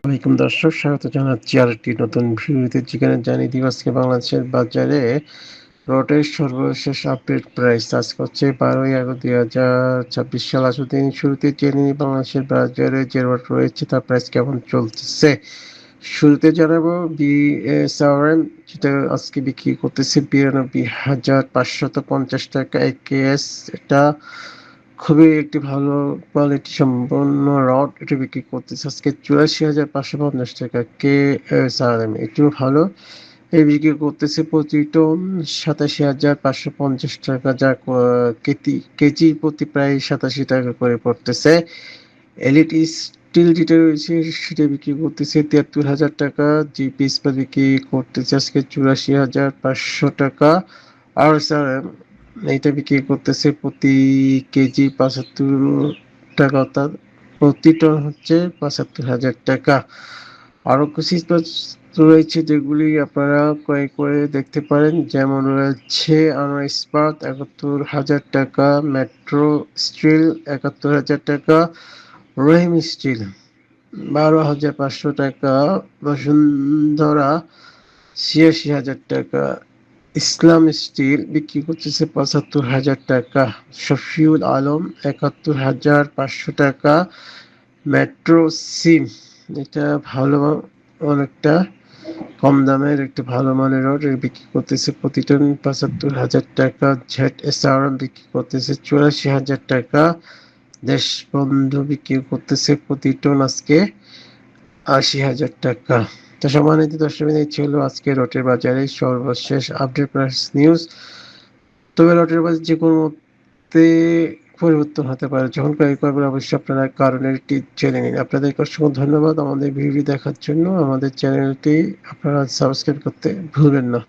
আসসালামাইকুম দর্শক, স্বাগত জানাচ্ছি আরেকটি নতুন ভিডিওতে, যেখানে জানিয়ে দিব আজকে বাংলাদেশের বাজারে রটের সর্বশেষ আপডেট প্রাইস। আজকে হচ্ছে 12ই আগস্ট 2026 সাল। আসলে দিন শুরুতে জেনে নিই বাংলাদেশের বাজারে যে রড রয়েছে তার প্রাইস কেমন চলতেছে। শুরুতে জানাবো বিএসআরএম, যেটা আজকে বিক্রি করতেছে 92,550 টাকা একেএস। এটা খুবই একটি ভালো কোয়ালিটি সম্পন্ন রড, এটা বিক্রি করতেছে আজকে 84,550 টাকা কে সারাদাম। একটু ভালো এই বিক্রি করতেছে প্রতি টন 87,550 টাকা, যা কেজি প্রতি প্রায় 87 টাকা করে পড়তেছে। এলিট স্টিল যেটা রয়েছে সেটা বিক্রি করতেছে 73,000 টাকা, জিপি ইস্পাত বিক্রি করতেছে আজকে 84,500 টাকা। আর স্যার এইটা বিক্রি করতেছে প্রতি কেজি 75 টাকা, অর্থাৎ প্রতি টন হচ্ছে 75,000 টাকা। আরো কিছু ইস্পাত রয়েছে যেগুলি আপনারা ক্রয় করে দেখতে পারেন, যেমন রয়েছে আনোয়ার ইস্পাত 71,000 টাকা, মেট্রো স্টিল 71,000 টাকা, রহিম স্টিল 12,500 টাকা, বসুন্ধরা 86,000 টাকা, ইসলাম স্টিল বিক্রি করতেছে 75,000 টাকা, শফিউল আলম 71,500 টাকা, মেট্রো সিম, এটা ভালো, অনেকটা কম দামের একটি ভালো মানের রড, বিক্রি করতেছে প্রতি টন 75,000 টাকা। ঝেট এসআরএম বিক্রি করতেছে 84,000 টাকা, দেশবন্ধু বিক্রি করতেছে প্রতি টন আজকে 80,000 টাকা। তো সম্মানিত দর্শক, এই ছিল আজকে রটের বাজারে সর্বশেষ আপডেট প্রাইস নিউজ। তবে রটের বাজার যে কোনো মুহূর্তে পরিবর্তন হতে পারে, যখন ক্রয় করবেন অবশ্যই আপনারা কারণটি জেনে নিন। আপনাদেরকে অসংখ্য ধন্যবাদ আমাদের ভিডিও দেখার জন্য। আমাদের চ্যানেলটি আপনারা সাবস্ক্রাইব করতে ভুলবেন না।